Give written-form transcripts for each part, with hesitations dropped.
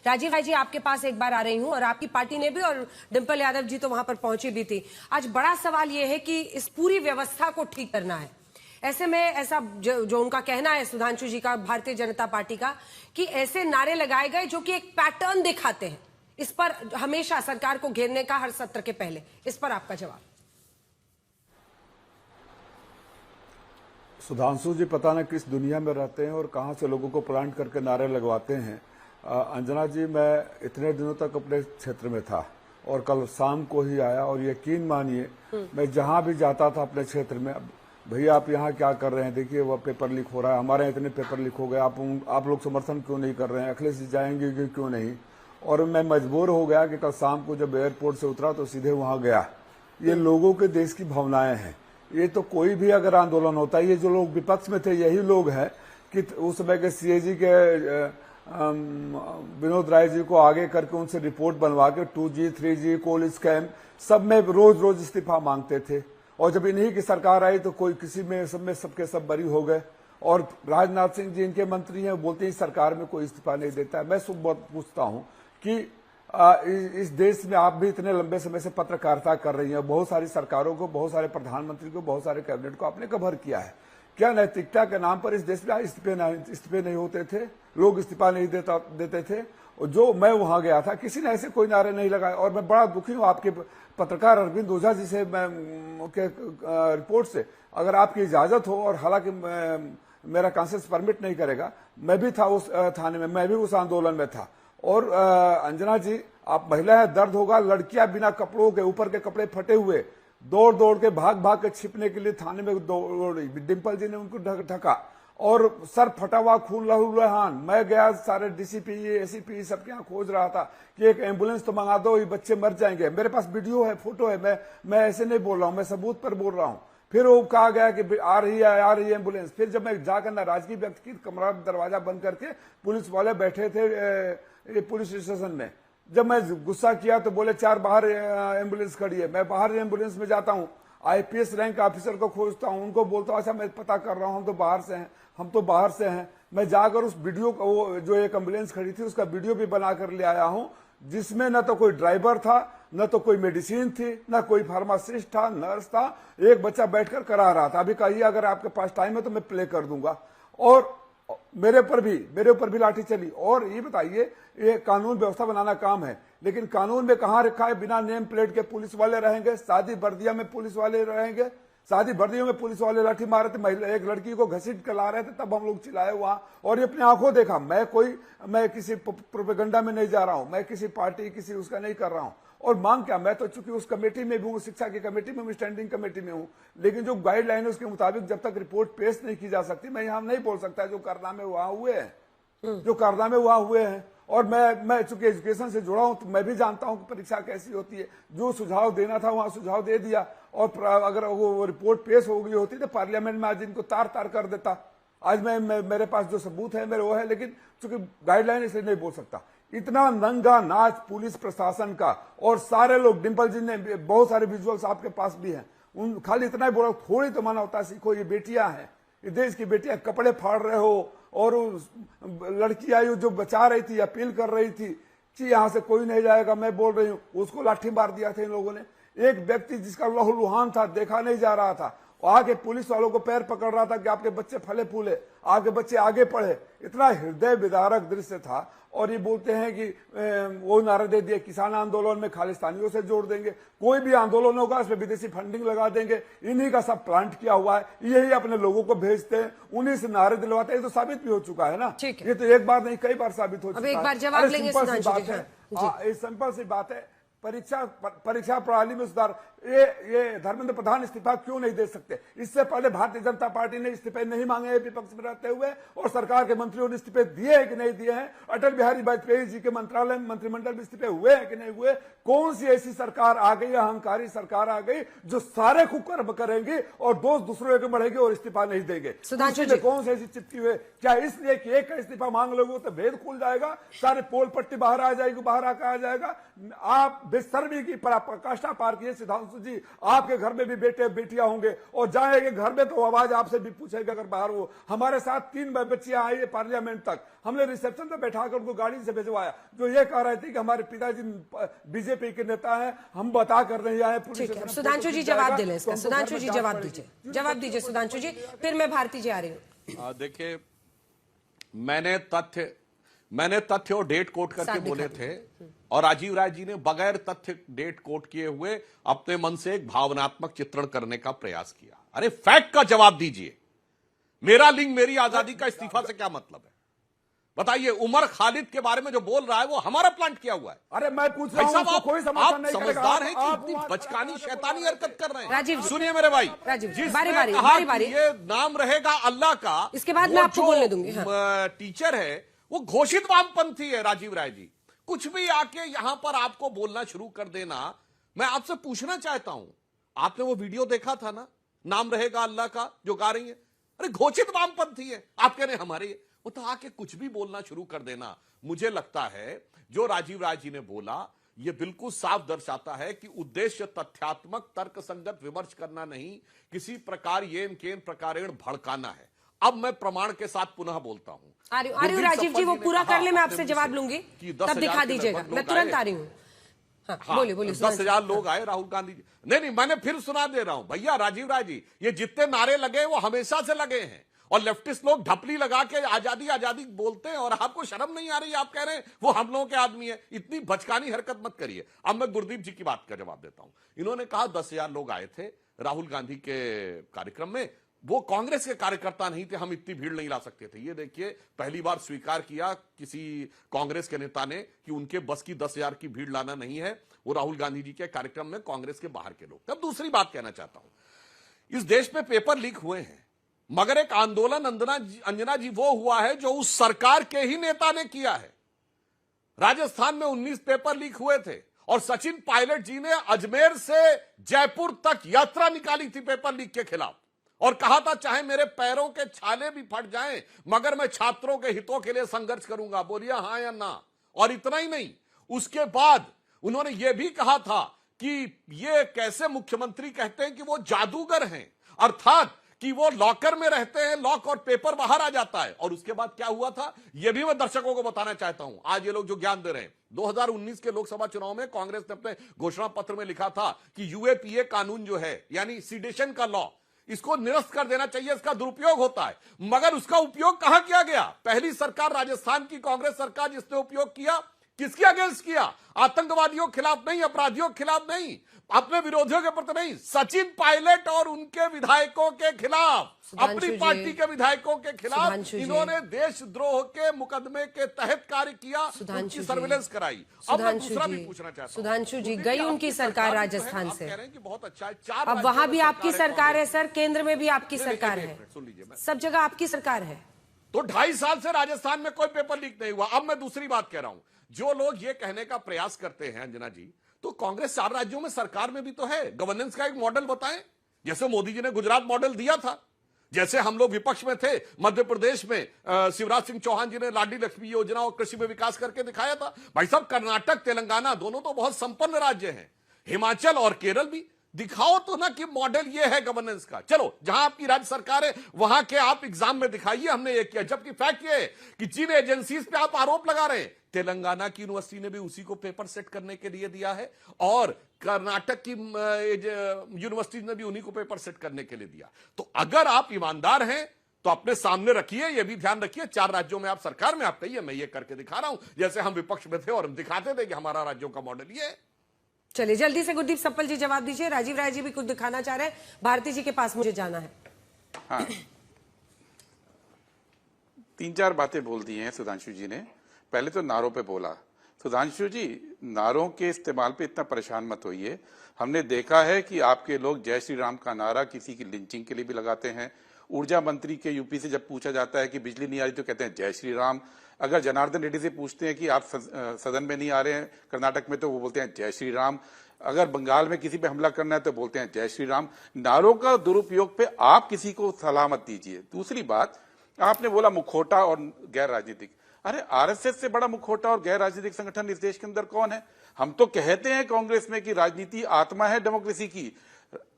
राजीव भाई जी, आपके पास एक बार आ रही हूं, और आपकी पार्टी ने भी, और डिंपल यादव जी तो वहां पर पहुंची भी थी। आज बड़ा सवाल यह है कि इस पूरी व्यवस्था को ठीक करना है। ऐसे में ऐसा जो उनका कहना है, सुधांशु जी का, भारतीय जनता पार्टी का, कि ऐसे नारे लगाए गए जो कि एक पैटर्न दिखाते हैं। इस पर हमेशा सरकार को घेरने का हर सत्र के पहले, इस पर आपका जवाब। सुधांशु जी पता नहीं किस दुनिया में रहते हैं और कहां से लोगों को प्लांट करके नारे लगवाते हैं। अंजना जी, मैं इतने दिनों तक अपने क्षेत्र में था और कल शाम को ही आया, और यकीन मानिए मैं जहां भी जाता था अपने क्षेत्र में, भैया आप यहाँ क्या कर रहे हैं, देखिए वह पेपर लीक हो रहा है, हमारे इतने पेपर लीक हो गए, आप लोग समर्थन क्यों नहीं कर रहे हैं, अखिलेश जी जाएंगे क्यों नहीं। और मैं मजबूर हो गया कि कल शाम को जब एयरपोर्ट से उतरा तो सीधे वहां गया। ये लोगों के देश की भावनाएं हैं। ये तो कोई भी अगर आंदोलन होता है, ये जो लोग विपक्ष में थे यही लोग हैं कि उस समय के सीएजी के विनोद राय जी को आगे करके उनसे रिपोर्ट बनवा के 2G 3G कोल स्कैम सब में रोज रोज इस्तीफा मांगते थे। और जब इन्हीं की सरकार आई तो कोई किसी में सबके सब बरी हो गए। और राजनाथ सिंह जी इनके मंत्री हैं, बोलते हैं सरकार में कोई इस्तीफा नहीं देता है। मैं सब बहुत पूछता हूं कि इस देश में आप भी इतने लंबे समय से पत्रकारिता कर रही हैं, बहुत सारी सरकारों को, बहुत सारे प्रधानमंत्री को, बहुत सारे कैबिनेट को आपने कवर किया है। क्या नैतिकता के नाम पर इस देश में इस्तीफे नहीं होते थे, लोग इस्तीफा नहीं देते थे? और जो मैं वहां गया था किसी ने ऐसे कोई नारे नहीं लगाए। और मैं बड़ा दुखी हूं आपके पत्रकार अरविंद ओझा जी से, रिपोर्ट से, अगर आपकी इजाजत हो, और हालांकि मेरा कॉन्सियस परमिट नहीं करेगा, मैं भी था उस थाने में, मैं भी उस आंदोलन में था। और अंजना जी, आप महिला है, दर्द होगा, लड़कियां बिना कपड़ों के, ऊपर के कपड़े फटे हुए दौड़ दौड़ के भाग के छिपने के लिए थाने में दौड़ी। डिंपल जी ने उनको ढका और सर फटा हुआ, खून लहूलुहान। मैं गया, सारे डीसीपी एसीपी सबके यहाँ खोज रहा था कि एक एम्बुलेंस तो मंगा दो, ये बच्चे मर जाएंगे। मेरे पास वीडियो है, फोटो है, मैं ऐसे नहीं बोल रहा हूं, मैं सबूत पर बोल रहा हूं। फिर वो कहा गया कि आ रही है एम्बुलेंस। फिर जब मैं जाकर नाराजगी व्यक्त की, कमरा दरवाजा बंद करके पुलिस वाले बैठे थे पुलिस स्टेशन में। जब मैं गुस्सा किया तो बोले 4 बाहर एम्बुलेंस खड़ी है। मैं बाहर एम्बुलेंस में जाता हूँ, आईपीएस रैंक ऑफिसर को खोजता हूँ, उनको बोलता हूँ अच्छा मैं पता कर रहा हूँ, हम तो बाहर से हैं। मैं जाकर उस वीडियो को, वो जो एक एम्बुलेंस खड़ी थी उसका वीडियो भी बना कर ले आया हूँ, जिसमें न तो कोई ड्राइवर था, न तो कोई मेडिसिन थी, न कोई फार्मासिस्ट था, नर्स था, एक बच्चा बैठकर करा रहा था। अभी कहिए अगर आपके पास टाइम है तो मैं प्ले कर दूंगा। और मेरे ऊपर भी लाठी चली। और ये बताइए, ये कानून व्यवस्था बनाना काम है, लेकिन कानून में कहां रखा है बिना नेम प्लेट के पुलिस वाले रहेंगे, शादी वर्दिया में पुलिस वाले रहेंगे। शादी वर्दियों में पुलिस वाले लाठी मारे थे, महिला एक लड़की को घसीट कर ला रहे थे, तब हम लोग चिल्लाए वहां। और ये अपनी आंखों देखा। मैं किसी प्रोपेगेंडा में नहीं जा रहा हूं, मैं किसी पार्टी किसी उसका नहीं कर रहा हूं। और मांग क्या, मैं तो चूंकि उस कमेटी में भी हूँ, शिक्षा की कमेटी में, स्टैंडिंग कमेटी में हूँ, लेकिन जो गाइडलाइन है उसके मुताबिक जब तक रिपोर्ट पेश नहीं की जा सकती, मैं यहाँ नहीं बोल सकता जो कारनामे वहां हुए हैं। और मैं चूंकि एजुकेशन से जुड़ा हूं तो मैं भी जानता हूं कि परीक्षा कैसी होती है। जो सुझाव देना था वहां सुझाव दे दिया, और अगर वो रिपोर्ट पेश हो गई होती तो पार्लियामेंट में आज इनको तार कर देता। आज मेरे पास जो सबूत है मेरे वो है, लेकिन चूंकि गाइडलाइन इसलिए नहीं बोल सकता। इतना नंगा नाच पुलिस प्रशासन का, और सारे लोग, डिंपल जी ने बहुत सारे विजुअल्स आपके पास भी हैं, उन खाली इतना ही बोला, थोड़ी तो मानवता सीखो, ये बेटियां हैं, ये देश की बेटियां, कपड़े फाड़ रहे हो। और लड़की आई जो बचा रही थी, अपील कर रही थी कि यहां से कोई नहीं जाएगा, मैं बोल रही हूं, उसको लाठी मार दिया था इन लोगों ने। एक व्यक्ति जिसका लहूलुहान था, देखा नहीं जा रहा था, आके पुलिस वालों को पैर पकड़ रहा था कि आपके बच्चे फले फूले, आपके बच्चे आगे पढ़े। इतना हृदय विदारक दृश्य था। और ये बोलते हैं कि वो नारा दे दिए, किसान आंदोलन में खालिस्तानियों से जोड़ देंगे, कोई भी आंदोलन होगा इसमें विदेशी फंडिंग लगा देंगे, इन्हीं का सब प्लांट किया हुआ है, यही अपने लोगों को भेजते हैं, उन्हीं से नारे दिलवाते हैं। ये तो साबित भी हो चुका है ना, ये तो एक बार नहीं कई बार साबित हो चुका है। एक बार जवाब लेंगे, सिंपल सी बात है, परीक्षा प्रणाली में सुधार। ये धर्मेंद्र प्रधान इस्तीफा क्यों नहीं दे सकते? इससे पहले भारतीय जनता पार्टी ने इस्तीफे नहीं मांगे हैं विपक्ष में रहते हुए, और सरकार के मंत्रियों ने इस्तीफे दिए हैं कि नहीं दिए हैं? अटल बिहारी वाजपेयी जी के मंत्रालय में मंत्रिमंडल में इस्तीफे हुए हैं कि नहीं हुए? कौन सी ऐसी सरकार आ गई, अहंकारी सरकार आ गई जो सारे कुकर्म करेंगी और दोस्त दूसरों के बढ़ेगी और इस्तीफा नहीं देंगे? कौन सी ऐसी चिपकी हुई? क्या इसलिए कि एक का इस्तीफा मांग लोगे तो भेद खुल जाएगा, सारे पोल पट्टी बाहर आ जाएगी, बाहर आकर आ जाएगा? आप बेशर्मी की पराकाष्ठा पार की है सिद्धांशु जी। आपके घर में भी बेटे बेटियां होंगे और जाएंगे घर में तो आवाज आपसे भी पूछेगा अगर बाहर हो। हमारे साथ 3 बच्चियां आई है पार्लियामेंट तक, हमने रिसेप्शन पे बैठाकर उनको गाड़ी से भिजवाया, जो ये कह रहे थे कि हमारे पिताजी बीजेपी के नेता हैं, हम बता कर नहीं आए। ठीक है, सुधांशु जी जवाब दे लें इसका। सुधांशु जी जवाब दीजिए सुधांशु जी, फिर मैं भारती जी आ रही हूँ। देखिए, मैंने तथ्य और डेट कोट करके बोले थे और राजीव राय जी ने बगैर तथ्य डेट कोट किए हुए अपने मन से एक भावनात्मक चित्रण करने का प्रयास किया। अरे फैक्ट का जवाब दीजिए। मेरा लिंग मेरी आजादी का इस्तीफा से क्या मतलब है? बताइए। उमर खालिद के बारे में जो बोल रहा है वो हमारा प्लांट किया हुआ है। अरे मैं पूछ रहा हूं, आप कोई समर्थन नहीं करेगा। समझदार हैं कि इतनी बचकानी शैतानी हरकत कर रहे हैं। राजीव सुनिए मेरे भाई, राजीव जी, जिसने बारी ये नाम रहेगा अल्लाह का, इसके बाद मैं आपको बोलने दूंगी। टीचर है वो घोषित वामपंथी है। राजीव राय जी कुछ भी आके यहां पर आपको बोलना शुरू कर देना। मैं आपसे पूछना चाहता हूं, आपने वो वीडियो देखा था ना, नाम रहेगा अल्लाह का, जो गा रही है? अरे घोषित वामपंथी है, आप कह रहे हैं हमारे, वो तो आके कुछ भी बोलना शुरू कर देना। मुझे लगता है जो राजीव राय जी ने बोला यह बिल्कुल साफ दर्शाता है कि उद्देश्य तथ्यात्मक तर्कसंगत विमर्श करना नहीं, किसी प्रकार येन केन प्रकारेण भड़काना है। अब मैं प्रमाण के साथ पुनः बोलता हूं। आ रही हूं राजीव जी, वो पूरा कर ले, मैं आपसे जवाब लूंगी, तब दिखा दीजिएगा। मैं तुरंत आ रही हूँ। बोलिए 10,000 लोग आए राहुल गांधी जी। नहीं, मैंने फिर सुना दे रहा हूं भैया राजीव राय जी, ये जितने नारे लगे वो हमेशा से लगे हैं और लेफ्टिस्ट लोग ढपली लगा के आजादी आजादी बोलते हैं और आपको शर्म नहीं आ रही? आप कह रहे हैं वो हम लोगों के आदमी है। इतनी बचकानी हरकत मत करिए। अब मैं गुरदीप जी की बात का जवाब देता हूं। इन्होंने कहा 10,000 लोग आए थे राहुल गांधी के कार्यक्रम में, वो कांग्रेस के कार्यकर्ता नहीं थे, हम इतनी भीड़ नहीं ला सकते थे। ये देखिए, पहली बार स्वीकार किया किसी कांग्रेस के नेता ने कि उनके बस की 10,000 की भीड़ लाना नहीं है। वो राहुल गांधी जी के कार्यक्रम में कांग्रेस के बाहर के लोग। तब दूसरी बात कहना चाहता हूं, इस देश में पेपर लीक हुए हैं, मगर एक आंदोलन अंजना जी वो हुआ है जो उस सरकार के ही नेता ने किया है। राजस्थान में 19 पेपर लीक हुए थे और सचिन पायलट जी ने अजमेर से जयपुर तक यात्रा निकाली थी पेपर लीक के खिलाफ और कहा था चाहे मेरे पैरों के छाले भी फट जाएं मगर मैं छात्रों के हितों के लिए संघर्ष करूंगा। बोलिए हां या ना। और इतना ही नहीं, उसके बाद उन्होंने यह भी कहा था कि ये कैसे मुख्यमंत्री कहते हैं कि वो जादूगर हैं, अर्थात कि वो लॉकर में रहते हैं, लॉक और पेपर बाहर आ जाता है। और उसके बाद क्या हुआ था यह भी मैं दर्शकों को बताना चाहता हूं। आज ये लोग जो ज्ञान दे रहे हैं, 2019 के लोकसभा चुनाव में कांग्रेस ने अपने घोषणा पत्र में लिखा था कि यूएपीए कानून जो है यानी सीडेशन का लॉ, इसको निरस्त कर देना चाहिए, इसका दुरुपयोग होता है। मगर उसका उपयोग कहां किया गया? पहली सरकार राजस्थान की कांग्रेस सरकार जिसने उपयोग किया, किसके अगेंस्ट किया? आतंकवादियों के खिलाफ नहीं, अपराधियों के खिलाफ नहीं, अपने विरोधियों के प्रति नहीं, सचिन पायलट और उनके विधायकों के खिलाफ, अपनी पार्टी के विधायकों के खिलाफ इन्होंने देशद्रोह के मुकदमे के तहत कार्य किया, उनकी सर्विलेंस कराई। अब मैं दूसरा भी पूछना चाहता हूं, सुधांशु जी, गई उनकी सरकार राजस्थान से, कह रहे हैं कि बहुत अच्छा है, 4 अब वहां भी आपकी सरकार है सर, केंद्र में भी आपकी सरकार है, सुन लीजिए, सब जगह आपकी सरकार है। तो 2.5 साल से राजस्थान में कोई पेपर लीक नहीं हुआ। अब मैं दूसरी बात कह रहा हूं, जो लोग ये कहने का प्रयास करते हैं अंजना जी, तो कांग्रेस 4 राज्यों में सरकार में भी तो है, गवर्नेंस का एक मॉडल बताएं। जैसे मोदी जी ने गुजरात मॉडल दिया था, जैसे हम लोग विपक्ष में थे, मध्य प्रदेश में शिवराज सिंह चौहान जी ने लाडली लक्ष्मी योजना और कृषि में विकास करके दिखाया था। भाई साहब, कर्नाटक तेलंगाना दोनों तो बहुत संपन्न राज्य हैं, हिमाचल और केरल भी। दिखाओ तो ना कि मॉडल ये है गवर्नेंस का। चलो, जहां आपकी राज्य सरकार है वहां के आप एग्जाम में दिखाइए, हमने ये किया। जबकि फैक्ट ये है कि जिन एजेंसीज पे आप आरोप लगा रहे हैं, तेलंगाना की यूनिवर्सिटी ने भी उसी को पेपर सेट करने के लिए दिया है और कर्नाटक की यूनिवर्सिटी ने भी उन्हीं को पेपर सेट करने के लिए दिया। तो अगर आप ईमानदार हैं तो अपने सामने रखिए, यह भी ध्यान रखिए 4 राज्यों में आप सरकार में, आप कहिए मैं ये करके दिखा रहा हूं, जैसे हम विपक्ष में थे और हम दिखाते थे कि हमारा राज्यों का मॉडल ये है। चलिए जल्दी से गुरदीप सप्पल जी जवाब दीजिए। राजीव राय जी भी कुछ दिखाना चाह रहे हैं, भारती जी के पास मुझे जाना है। हाँ, 3-4 बातें बोल दी हैं सुधांशु जी ने। पहले तो नारों पे बोला। सुधांशु जी, नारों के इस्तेमाल पे इतना परेशान मत होइए। हमने देखा है कि आपके लोग जय श्री राम का नारा किसी की लिंचिंग के लिए भी लगाते हैं। ऊर्जा मंत्री के यूपी से जब पूछा जाता है कि बिजली नहीं आ रही तो कहते हैं जय श्री राम। अगर जनार्दन रेड्डी से पूछते हैं कि आप सदन में नहीं आ रहे हैं कर्नाटक में, तो वो बोलते हैं जय श्री राम। अगर बंगाल में किसी पे हमला करना है तो बोलते हैं जय श्री राम। नारों का दुरुपयोग पे आप किसी को सलाह मत दीजिए। दूसरी बात, आपने बोला मुखौटा और गैर राजनीतिक। अरे आरएसएस से बड़ा मुखौटा और गैर राजनीतिक संगठन इस देश के अंदर कौन है? हम तो कहते हैं कांग्रेस में कि राजनीति आत्मा है डेमोक्रेसी की,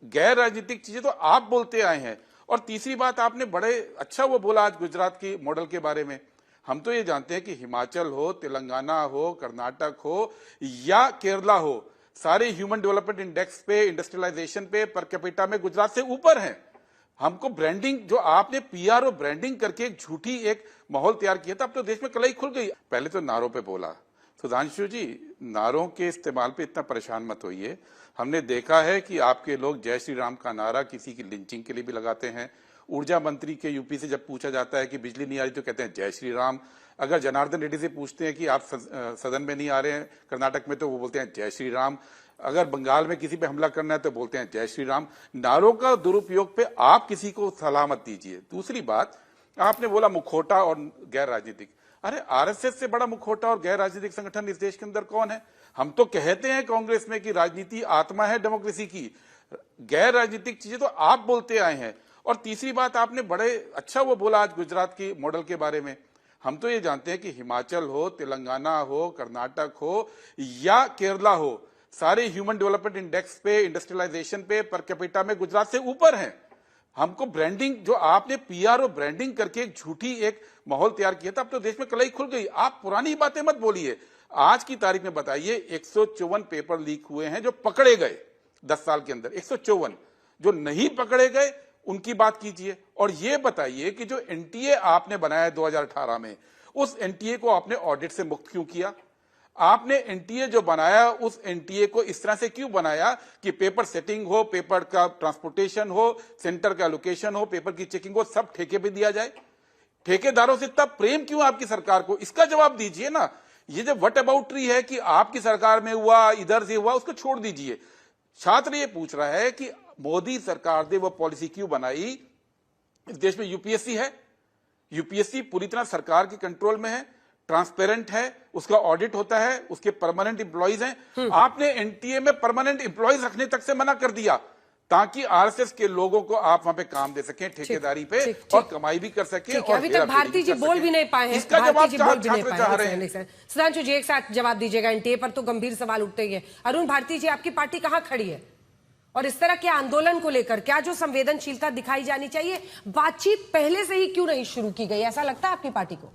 गैर राजनीतिक चीजें तो आप बोलते आए हैं। और तीसरी बात आपने बड़े अच्छा वो बोला आज गुजरात की मॉडल के बारे में। हम तो ये जानते हैं कि हिमाचल हो, तेलंगाना हो, कर्नाटक हो या केरला हो, सारे ह्यूमन डेवलपमेंट इंडेक्स पे, इंडस्ट्रियलाइजेशन पे, पर कैपिटा में गुजरात से ऊपर हैं। हमको ब्रांडिंग जो आपने पीआर और ब्रांडिंग करके एक झूठी एक माहौल तैयार किया था, अब तो देश में कलाई खुल गई। पहले तो नारों पे बोला, सुधांशु जी नारों के इस्तेमाल पे इतना परेशान मत होइए। हमने देखा है कि आपके लोग जय श्री राम का नारा किसी की लिंचिंग के लिए भी लगाते हैं। ऊर्जा मंत्री के यूपी से जब पूछा जाता है कि बिजली नहीं आ रही तो कहते हैं जय श्री राम। अगर जनार्दन रेड्डी से पूछते हैं कि आप सदन में नहीं आ रहे हैं कर्नाटक में तो वो बोलते हैं जय श्री राम। अगर बंगाल में किसी पे हमला करना है तो बोलते हैं जय श्री राम। नारों का दुरुपयोग पे आप किसी को सलाह मत दीजिए। दूसरी बात आपने बोला मुखौटा और गैर राजनीतिक, अरे आरएसएस से बड़ा मुखौटा और गैर राजनीतिक संगठन इस देश के अंदर कौन है? हम तो कहते हैं कांग्रेस में कि राजनीति आत्मा है डेमोक्रेसी की, गैर राजनीतिक चीजें तो आप बोलते आए हैं। और तीसरी बात आपने बड़े अच्छा वो बोला आज गुजरात की मॉडल के बारे में। हम तो ये जानते हैं कि हिमाचल हो, तेलंगाना हो, कर्नाटक हो या केरला हो, सारे ह्यूमन डेवलपमेंट इंडेक्स पे, इंडस्ट्रियलाइजेशन पे, पर कैपिटा में गुजरात से ऊपर हैं। हमको ब्रांडिंग जो आपने पीआर और ब्रांडिंग करके एक झूठी एक माहौल तैयार किया था, अब तो देश में कलाई खुल गई। आप पुरानी बातें मत बोलिए। आज की तारीख में बताइए 154 पेपर लीक हुए हैं जो पकड़े गए 10 साल के अंदर, 154। जो नहीं पकड़े गए उनकी बात कीजिए। और ये बताइए कि जो एनटीए आपने बनाया 2018 में, उस एनटीए को आपने ऑडिट से मुक्त क्यों किया? आपने एनटीए जो बनाया उस एनटीए को इस तरह से क्यों बनाया कि पेपर सेटिंग हो, पेपर का ट्रांसपोर्टेशन हो, सेंटर का लोकेशन हो, पेपर की चेकिंग हो, सब ठेके पे दिया जाए? ठेकेदारों से इतना प्रेम क्यों आपकी सरकार को? इसका जवाब दीजिए ना। ये जो व्हाट अबाउट ट्री है कि आपकी सरकार में हुआ, इधर से हुआ, उसको छोड़ दीजिए। छात्र ये पूछ रहा है कि मोदी सरकार ने वो पॉलिसी क्यों बनाई? इस देश में यूपीएससी है, यूपीएससी पूरी तरह सरकार के कंट्रोल में है, ट्रांसपेरेंट है, उसका ऑडिट होता है, उसके परमानेंट एम्प्लॉइज हैं। आपने एनटीए में परमानेंट एम्प्लॉइज रखने तक से मना कर दिया ताकि आरएसएस के लोगों को आप वहां पे काम दे सकें ठेकेदारी पे और कमाई भी कर सकें। और अभी तक भारती जी बोल भी नहीं पाए हैं, इसका जवाब छात्र चाह रहे हैं। सुधांशु जी एक साथ जवाब दीजिएगा। एनटीए पर तो गंभीर सवाल उठते ही हैं। अरुण भारती जी, आपकी पार्टी कहां खड़ी है और इस तरह के आंदोलन को लेकर क्या जो संवेदनशीलता दिखाई जानी चाहिए, बातचीत पहले से ही क्यों नहीं शुरू की गई? ऐसा लगता है आपकी पार्टी को?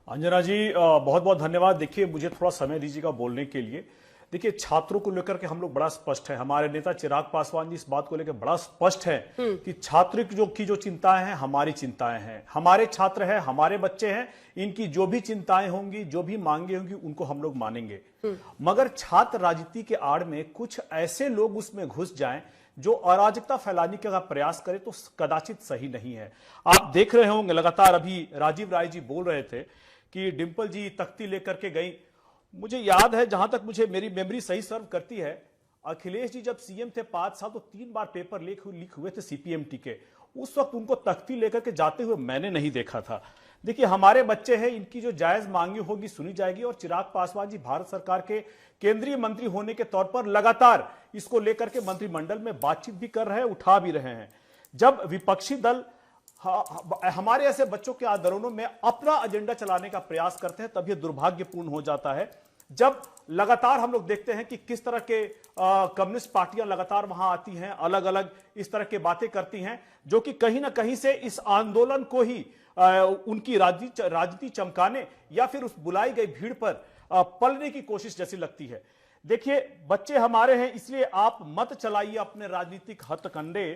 अंजना जी बहुत बहुत धन्यवाद। देखिए मुझे थोड़ा समय दीजिएगा बोलने के लिए। देखिए छात्रों को लेकर के हम लोग बड़ा स्पष्ट है, हमारे नेता चिराग पासवान जी इस बात को लेकर बड़ा स्पष्ट है कि छात्र की जो चिंताएं हैं हमारी चिंताएं हैं, हमारे छात्र हैं, हमारे बच्चे हैं, इनकी जो भी चिंताएं होंगी, जो भी मांगे होंगी, उनको हम लोग मानेंगे। मगर छात्र राजनीति के आड़ में कुछ ऐसे लोग उसमें घुस जाएं जो अराजकता फैलाने का प्रयास करे तो कदाचित सही नहीं है। आप देख रहे होंगे लगातार अभी राजीव राय जी बोल रहे थे कि डिंपल जी तख्ती लेकर के गई। मुझे याद है, जहां तक मुझे मेरी मेमोरी सही सर्व करती है, अखिलेश जी जब सीएम थे 5 साल तो 3 बार पेपर लीक हुए थे सीपीएमटी के। उस वक्त उनको तख्ती लेकर के जाते हुए मैंने नहीं देखा था। देखिए हमारे बच्चे हैं, इनकी जो जायज मांगी होगी सुनी जाएगी। और चिराग पासवान जी भारत सरकार के केंद्रीय मंत्री होने के तौर पर लगातार इसको लेकर के मंत्रिमंडल में बातचीत भी कर रहे हैं, उठा भी रहे हैं। जब विपक्षी दल हमारे ऐसे बच्चों के आंदोलनों में अपना एजेंडा चलाने का प्रयास करते हैं, तब यह दुर्भाग्यपूर्ण हो जाता है। जब लगातार हम लोग देखते हैं कि किस तरह के कम्युनिस्ट पार्टियां लगातार वहां आती हैं, अलग अलग इस तरह की बातें करती हैं, जो कि कहीं ना कहीं से इस आंदोलन को ही उनकी राजनीति चमकाने या फिर उस बुलाई गई भीड़ पर पलने की कोशिश जैसी लगती है। देखिए बच्चे हमारे हैं, इसलिए आप मत चलाइए अपने राजनीतिक हथकंडे,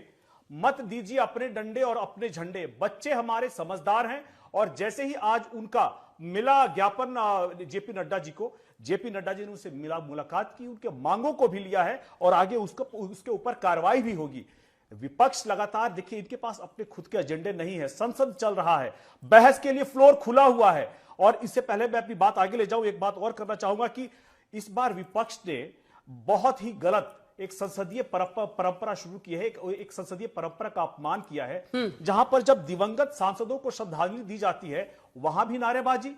मत दीजिए अपने डंडे और अपने झंडे। बच्चे हमारे समझदार हैं और जैसे ही आज उनका मिला ज्ञापन जेपी नड्डा जी को, जेपी नड्डा जी ने उनसे मुलाकात की, उनके मांगों को भी लिया है और आगे उसके ऊपर कार्रवाई भी होगी। विपक्ष लगातार देखिए इनके पास अपने खुद के एजेंडे नहीं है, संसद चल रहा है, बहस के लिए फ्लोर खुला हुआ है। और इससे पहले मैं अपनी बात आगे ले जाऊं, एक बात और करना चाहूंगा कि इस बार विपक्ष ने बहुत ही गलत एक संसदीय परंपरा शुरू की है, एक संसदीय परंपरा का अपमान किया है, जहां पर जब दिवंगत सांसदों को श्रद्धांजलि दी जाती है वहां भी नारेबाजी।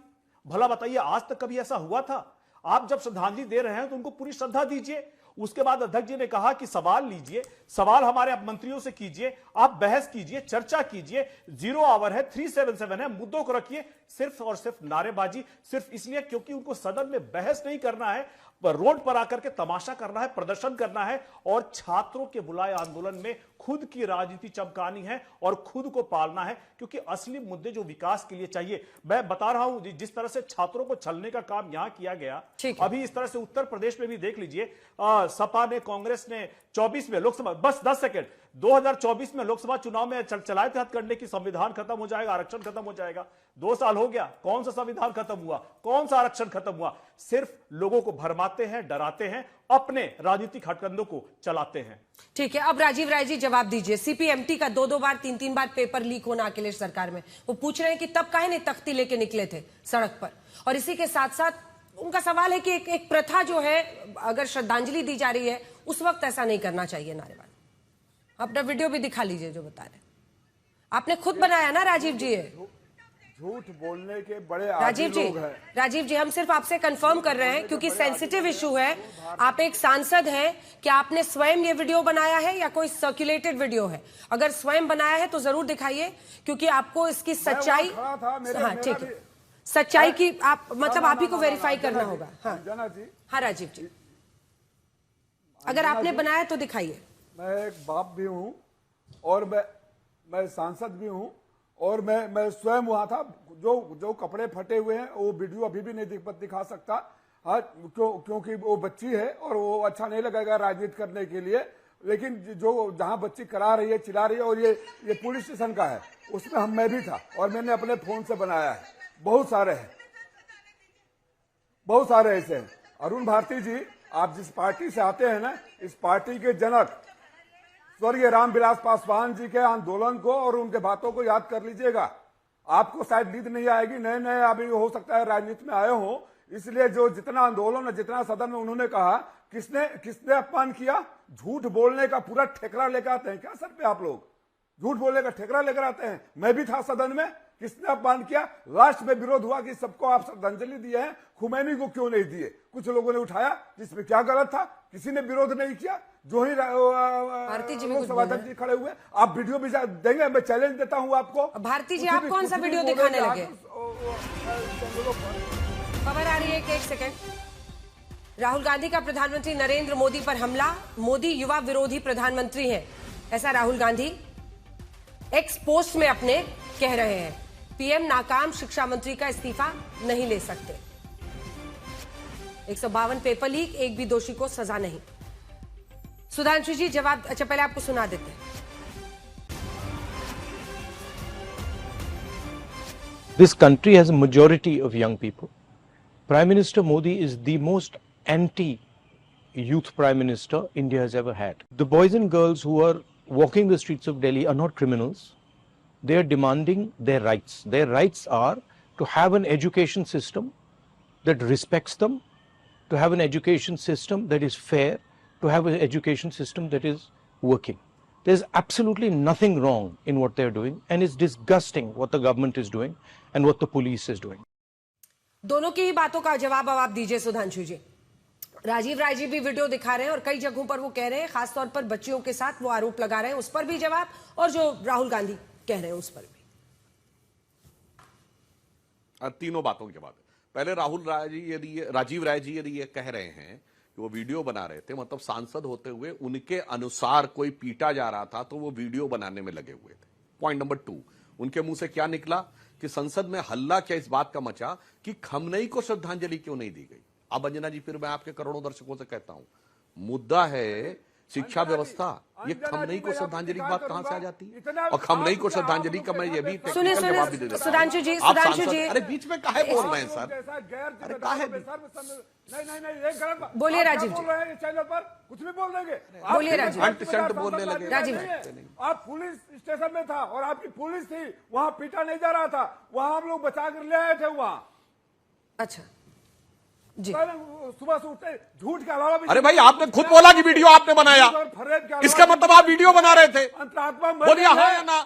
भला बताइए आज तक कभी ऐसा हुआ था? आप जब श्रद्धांजलि दे रहे हैं तो उनको पूरी श्रद्धा दीजिए, उसके बाद अध्यक्ष जी ने कहा कि सवाल लीजिए, सवाल हमारे मंत्रियों से कीजिए, आप बहस कीजिए, चर्चा कीजिए, 0 आवर है, 377 है, मुद्दों को रखिए। सिर्फ और सिर्फ नारेबाजी, सिर्फ इसलिए क्योंकि उनको सदन में बहस नहीं करना है, पर रोड पर आकर के तमाशा करना है, प्रदर्शन करना है और छात्रों के बुलाए आंदोलन में खुद की राजनीति चमकानी है और खुद को पालना है, क्योंकि असली मुद्दे जो विकास के लिए चाहिए, मैं बता रहा हूं जिस तरह से छात्रों को छलने का काम यहां किया गया, अभी इस तरह से उत्तर प्रदेश में भी देख लीजिए, सपा ने, कांग्रेस ने 24 में लोकसभा, बस 10 सेकंड, 2024 में लोकसभा चुनाव में चलाए थे हथकंडे की संविधान खत्म हो जाएगा, आरक्षण खत्म हो जाएगा। 2 साल हो गया, कौन सा संविधान खत्म हुआ, कौन सा आरक्षण खत्म हुआ? सिर्फ लोगों को भरमाते हैं, डराते हैं, अपने राजनीतिक हथकंडों को चलाते हैं। ठीक है, अब राजीव राय जी जवाब दीजिए। सीपीएमटी का 2-2 बार 3-3 बार पेपर लीक होना अखिलेश सरकार में, वो पूछ रहे हैं कि तब काहे नहीं तख्ती लेके निकले थे सड़क पर। और इसी के साथ साथ उनका सवाल है कि एक प्रथा जो है, अगर श्रद्धांजलि दी जा रही है उस वक्त ऐसा नहीं करना चाहिए। नारेबाज अपना वीडियो भी दिखा लीजिए जो बता रहे, आपने खुद बनाया ना राजीव जी? झूठ बोलने के बड़े राजीव जी, राजीव जी हम सिर्फ आपसे कंफर्म कर रहे हैं क्योंकि सेंसिटिव इशू है। आप एक सांसद हैं, क्या आपने स्वयं ये वीडियो बनाया है या कोई सर्कुलेटेड वीडियो है? अगर स्वयं बनाया है तो जरूर दिखाइए, क्योंकि आपको इसकी सच्चाई, हाँ ठीक है, सच्चाई की आप मतलब आप ही को वेरीफाई करना होगा। हाँ हाँ राजीव जी, अगर आपने बनाया तो दिखाइए। मैं एक बाप भी हूं और मैं सांसद भी हूं और मैं स्वयं वहां था। जो कपड़े फटे हुए हैं वो वीडियो अभी भी नहीं दिखा सकता, हाँ, क्योंकि वो बच्ची है और वो अच्छा नहीं लगेगा राजनीति करने के लिए। लेकिन जो जहां बच्ची करा रही है, चिल्ला रही है, और ये पुलिस स्टेशन का है, उसमें मैं भी था और मैंने अपने फोन से बनाया है। बहुत सारे हैं, बहुत सारे ऐसे हैं। अरुण भारती जी, आप जिस पार्टी से आते हैं ना, इस पार्टी के जनक स्वर्गीय रामविलास पासवान जी के आंदोलन को और उनके बातों को याद कर लीजिएगा। आपको शायद नींद नहीं आएगी, नए नए अभी हो सकता है राजनीति में आए हो, इसलिए जो जितना आंदोलन और जितना सदन में उन्होंने कहा, किसने अपमान किया? झूठ बोलने का पूरा ठेकरा लेकर आते हैं क्या सर पे आप लोग? झूठ बोलने का ठेकरा लेकर आते हैं। मैं भी था सदन में, किसने अपमान किया? लास्ट में विरोध हुआ कि सबको आप श्रद्धांजलि दिए हैं, खुमैनी को क्यों नहीं दिए? कुछ लोगों ने उठाया, जिसमें क्या गलत था? किसी ने विरोध नहीं किया। जो ही लोकसभा अध्यक्ष जी खड़े हुए, आप वीडियो भी देंगे, मैं चैलेंज देता हूं आपको। भारती जी, आप कौन सा वीडियो दिखाने लगे? खबर आ रही है कि 1 सेकंड, राहुल गांधी का प्रधानमंत्री नरेंद्र मोदी पर हमला, मोदी युवा विरोधी प्रधानमंत्री हैं, ऐसा राहुल गांधी एक्स पोस्ट में अपने कह रहे हैं। पीएम नाकाम शिक्षा मंत्री का इस्तीफा नहीं ले सकते। 152 पेपर लीक, एक भी दोषी को सजा नहीं। सुधांशु जी जवाब, अच्छा पहले आपको सुना देते हैं। This country has a majority of young people. Prime Minister Modi is the most anti-youth Prime Minister India has ever had. The boys and girls who are walking the streets of Delhi are not criminals. They are demanding their rights. Their rights are to have an education system that respects them, to have an education system that is fair, to have an education system that is working. There's absolutely nothing wrong in what they're doing, and it's disgusting what the government is doing and what the police is doing. दोनों की ही बातों का जवाब अब आप दीजिए सुधांशु जी। राजीव राय जी भी video दिखा रहे हैं और कई जगहों पर वो कह रहे हैं, खासतौर पर बच्चियों के साथ वो आरोप लगा रहे हैं, उस पर भी जवाब, और जो राहुल गांधी कह रहे हैं उस पर भी। तीनों बातों के बाद पहले राजीव राय जी यदि ये कह रहे हैं कि वो वीडियो बना रहे थे, मतलब सांसद होते हुए उनके अनुसार कोई पीटा जा रहा था तो वो वीडियो बनाने में लगे हुए थे। पॉइंट नंबर 2, उनके मुंह से क्या निकला कि संसद में हल्ला क्या इस बात का मचा कि खमनई को श्रद्धांजलि क्यों नहीं दी गई। अब अंजना जी, फिर मैं आपके करोड़ों दर्शकों से कहता हूं, मुद्दा है शिक्षा व्यवस्था। ये खमनई को श्रद्धांजलि की बात कहां से आ जाती है? और खमनई को श्रद्धांजलि का मैं ये भी टेक्निकल जवाब भी दे देता हूं। सुधांशु जी, अरे बीच में काहे बोल रहे हैं सर? अरे काहे? नहीं, बोलिए राजीव जी। चैनल पर कुछ भी बोल देंगे, बोलिए राजीव। अंट बोलने लगे राजीव, आप पुलिस स्टेशन में था और आपकी पुलिस थी, वहां पीटा नहीं जा रहा था, वहां हम लोग बचा कर ले आए थे वहां। अच्छा जी, सुबह से उठते झूठ के अलावा भी। अरे भाई, आपने खुद बोला कि वीडियो आपने बनाया, इसका मतलब आप वीडियो बना रहे थे। बोलिए हाँ या ना?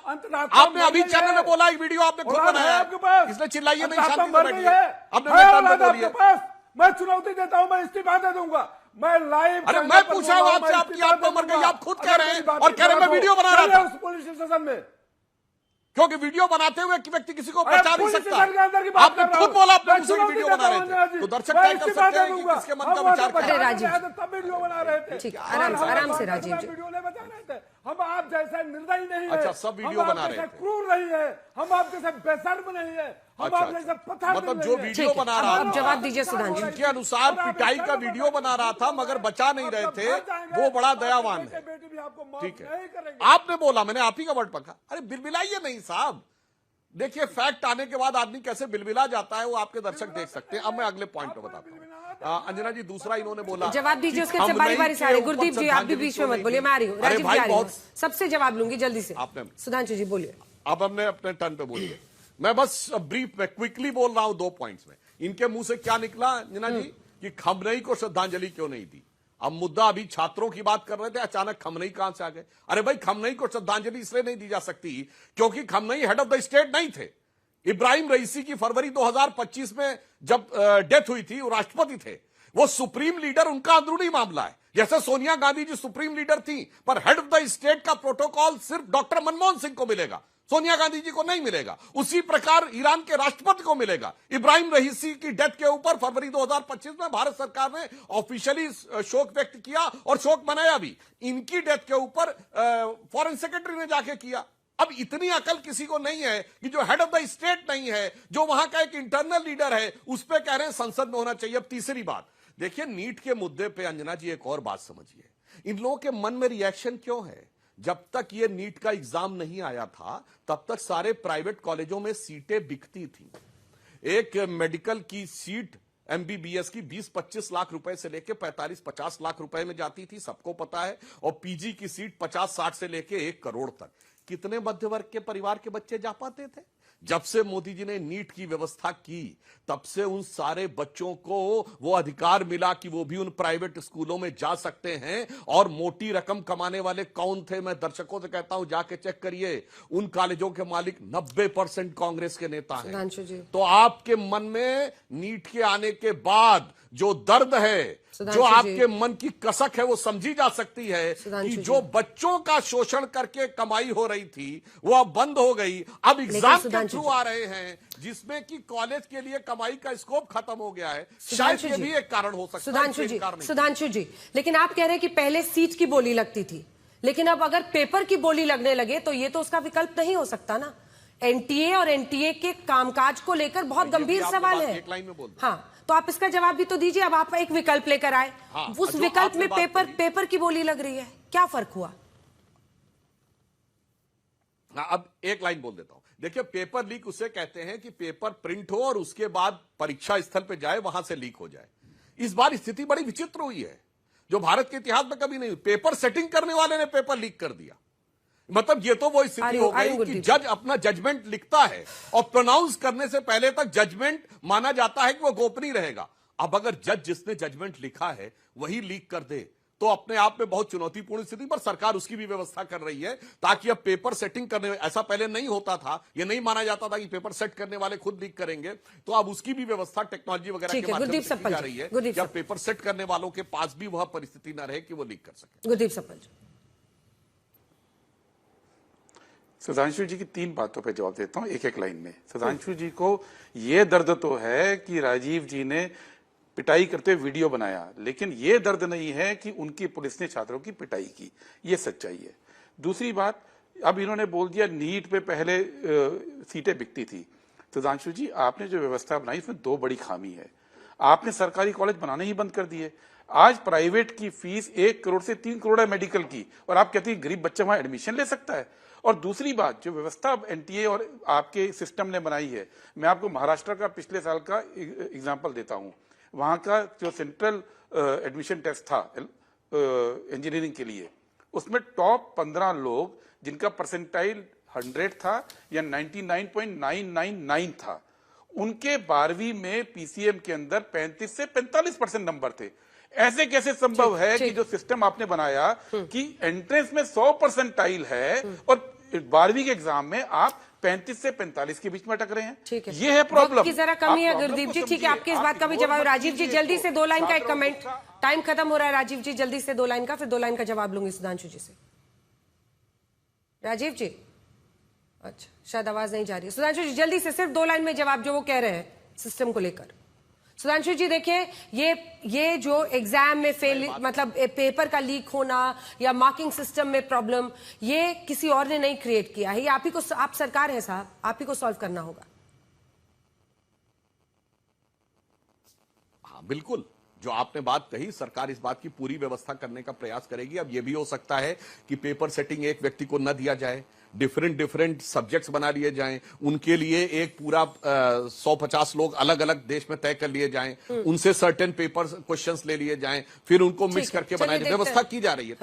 आपने अभी चैनल में बोला वीडियो आपने खुद बनाया, इसलिए चिल्लाइए नहीं, शांति से बैठिए। आपने मैं चुनौती देता हूं, मैं इस्तीफा दे दूंगा। मैं लाइव, अरे मैं पूछा हूं आपसे, आपकी आत्मा मर गई, आप खुद कह रहे हैं और कह रहे हैं मैं वीडियो बना रहा था। उस पुलिस स्टेशन में, क्योंकि वीडियो बनाते हुए व्यक्ति किसी को पहचान नहीं सकता। आपने खुद बोला आप वीडियो बना रहे थे, तो दर्शक तय कर सकते हैं कि किसके मन का विचार क्या है। राजीव, तब वीडियो बना रहे थे। ठीक, आराम से राजीव जी। वीडियो नहीं बता रहे थे। हम आप जैसे निर्दयी नहीं है। अच्छा, सब वीडियो बना रहे थे। क्रूर नहीं है, हम आप जैसे बेशर्म नहीं है, हम आप जैसे पत्थर मतलब जो वीडियो बना रहा अब था, जवाब दीजिए सुधांशु। इनके अनुसार पिटाई का वीडियो बना रहा था मगर बचा नहीं रहे थे, वो बड़ा दयावान है। बेटी भी आपको माफ ठीक नहीं है, करेंगे। आपने बोला, मैंने आप ही का वर्ड पकड़ा। अरे बिलबिलाइए नहीं साहब, देखिए फैक्ट आने के बाद आदमी कैसे बिलबिला जाता है वो आपके दर्शक देख सकते हैं। अब मैं अगले पॉइंट पे बताता हूं। अंजना जी, दूसरा इन्होंने बोला, जवाब दीजिए, उसके हम बारी बारी नहीं से आ रहे। के गुरदीप ऊपर जी आप भी श्रद्धांजलि बीच में क्यों मत नहीं बोलिए, दी? मैं आ रही हूँ। अरे राजीव भाई, जी आ रही हूँ, बहुत- सबसे जवाब लूंगी जल्दी से। आपने- सुधांशु जी बोलिए। अब हमने अपने टर्न पे बोलिए। मैं बस ब्रीफ में क्विकली बोल रहा हूं 2 पॉइंट्स में। इनके मुंह से क्या निकला अंजना जी कि खमनई को श्रद्धांजलि क्यों नहीं दी। अब मुद्दा अभी छात्रों की बात कर रहे थे, अचानक खमनई कहां से आ गए। अरे भाई, खमनई को श्रद्धांजलि इसलिए नहीं दी जा सकती क्योंकि खमनई हेड ऑफ द स्टेट नहीं थे। इब्राहिम रईसी की फरवरी 2025 में जब डेथ हुई थी, वो राष्ट्रपति थे, वो सुप्रीम लीडर, उनका अंदरूनी मामला है। जैसे सोनिया गांधी जी सुप्रीम लीडर थी, पर हेड ऑफ द स्टेट का प्रोटोकॉल सिर्फ डॉक्टर मनमोहन सिंह को मिलेगा, सोनिया गांधी जी को नहीं मिलेगा। उसी प्रकार ईरान के राष्ट्रपति को मिलेगा। इब्राहिम रईसी की डेथ के ऊपर फरवरी 2025 में भारत सरकार ने ऑफिशियली शोक व्यक्त किया और शोक मनाया भी। इनकी डेथ के ऊपर फॉरेन सेक्रेटरी ने जाके किया। अब इतनी अकल किसी को नहीं है कि जो हेड ऑफ द स्टेट नहीं है, जो वहां का एक इंटरनल लीडर है, उस पर कह रहे हैं संसद में होना चाहिए। अब तीसरी बात देखिए, नीट के मुद्दे पे अंजना जी एक और बात समझिए, इन लोगों के मन में रिएक्शन क्यों है। जब तक ये नीट का एग्जाम नहीं आया था, तब तक सारे प्राइवेट कॉलेजों में सीटें बिकती थी। एक मेडिकल की सीट एमबीबीएस की 20-25 लाख रुपए से लेके 45-50 लाख रुपए में जाती थी, सबको पता है। और पीजी की सीट 50-60 से लेके 1 करोड़ तक। कितने मध्य वर्ग के परिवार के बच्चे जा पाते थे। जब से मोदी जी ने नीट की व्यवस्था की, तब से उन सारे बच्चों को वो अधिकार मिला कि वो भी उन प्राइवेट स्कूलों में जा सकते हैं। और मोटी रकम कमाने वाले कौन थे, मैं दर्शकों से कहता हूं जाके चेक करिए। उन कॉलेजों के मालिक 90% कांग्रेस के नेता हैं। तो आपके मन में नीट के आने के बाद जो दर्द है, जो आपके मन की कसक है, वो समझी जा सकती है कि जो बच्चों का शोषण करके कमाई हो रही थी, वो अब बंद हो गई। अब एग्जाम के थ्रू आ रहे हैं, जिसमें कि कॉलेज के लिए कमाई का स्कोप खत्म हो गया है। शायद ये भी एक कारण हो सकता है। सुधांशु जी, लेकिन आप कह रहे हैं कि पहले सीट की बोली लगती थी, लेकिन अब अगर पेपर की बोली लगने लगे तो ये तो उसका विकल्प नहीं हो सकता ना। एनटीए और एनटीए के कामकाज को लेकर बहुत गंभीर सवाल है। एक लाइन में बोल दो। हाँ, तो आप इसका जवाब भी तो दीजिए। अब आप एक विकल्प लेकर आए, उस विकल्प में पेपर की बोली लग रही है, क्या फर्क हुआ। अब एक लाइन बोल देता हूं। देखिए, पेपर लीक उसे कहते हैं कि पेपर प्रिंट हो और उसके बाद परीक्षा स्थल पे जाए, वहां से लीक हो जाए। इस बार स्थिति बड़ी विचित्र हुई है, जो भारत के इतिहास में कभी नहीं हुई। पेपर सेटिंग करने वाले ने पेपर लीक कर दिया। मतलब ये तो वो स्थिति हो गई कि जज अपना जजमेंट लिखता है और प्रोनाउंस करने से पहले तक जजमेंट माना जाता है कि वो गोपनीय रहेगा। अब अगर जज जिसने जजमेंट लिखा है वही लीक कर दे, तो अपने आप में बहुत चुनौतीपूर्ण स्थिति, पर सरकार उसकी भी व्यवस्था कर रही है ताकि अब पेपर सेटिंग करने, ऐसा पहले नहीं होता था, ये नहीं माना जाता था कि पेपर सेट करने वाले खुद लीक करेंगे, तो अब उसकी भी व्यवस्था टेक्नोलॉजी वगैरह के माध्यम से की जा रही है कि अब पेपर सेट करने वालों के पास भी वह परिस्थिति न रहे कि वो लीक कर सके। गुरदीप सप्पल जी। सुधांशु जी की 3 बातों पे जवाब देता हूं एक लाइन में। सुधांशु जी को ये दर्द तो है कि राजीव जी ने पिटाई करते हुए वीडियो बनाया, लेकिन ये दर्द नहीं है कि उनकी पुलिस ने छात्रों की पिटाई की। ये सच्चाई है। दूसरी बात, अब इन्होंने बोल दिया नीट पे पहले सीटें बिकती थी। सुधांशु जी, आपने जो व्यवस्था बनाई उसमें 2 बड़ी खामी है। आपने सरकारी कॉलेज बनाने ही बंद कर दिए। आज प्राइवेट की फीस 1 करोड़ से 3 करोड़ है मेडिकल की, और आप कहते हैं गरीब बच्चा वहां एडमिशन ले सकता है। और दूसरी बात, जो व्यवस्था एनटीए और आपके सिस्टम ने बनाई है, मैं आपको महाराष्ट्र का पिछले साल का एग्जांपल देता हूं। वहां का जो सेंट्रल एडमिशन टेस्ट था इंजीनियरिंग के लिए, उसमें टॉप 15 लोग जिनका परसेंटाइल 100 था या 99.999 था, उनके 12वीं में पीसीएम के अंदर 35 से 45% नंबर थे। ऐसे कैसे संभव है कि जो सिस्टम आपने बनाया कि एंट्रेंस में 100 परसेंटाइल है और 12वीं के एग्जाम में आप 35 से 45 के बीच में अटक रहे हैं। ठीक है, ये है प्रॉब्लम की जरा कमी है गुरदीप जी। ठीक है, आपकी इस बात का भी जवाब। राजीव जी जल्दी से 2 लाइन का एक कमेंट, टाइम खत्म हो रहा है। राजीव जी जल्दी से 2 लाइन का, फिर 2 लाइन का जवाब लूंगी सुधांशु जी से। राजीव जी, अच्छा शायद आवाज नहीं जा रही है। सुधांशु जी जल्दी से सिर्फ 2 लाइन में जवाब जो वो कह रहे हैं सिस्टम को लेकर। सुधांशु जी देखिए, ये जो एग्जाम में फेल, मतलब पेपर का लीक होना या मार्किंग सिस्टम में प्रॉब्लम, ये किसी और ने नहीं क्रिएट किया है, ये आप ही को, आप सरकार है साहब, आप ही को सॉल्व करना होगा। हाँ बिल्कुल, जो आपने बात कही, सरकार इस बात की पूरी व्यवस्था करने का प्रयास करेगी। अब यह भी हो सकता है कि पेपर सेटिंग एक व्यक्ति को न दिया जाए, डिफरेंट सब्जेक्ट्स बना लिए जाएं, उनके लिए एक पूरा 150 लोग अलग अलग देश में तय कर लिए जाएं, उनसे सर्टेन पेपर क्वेश्चंस ले लिए जाएं, फिर उनको मिक्स करके बनाया जाए। व्यवस्था की जा रही है।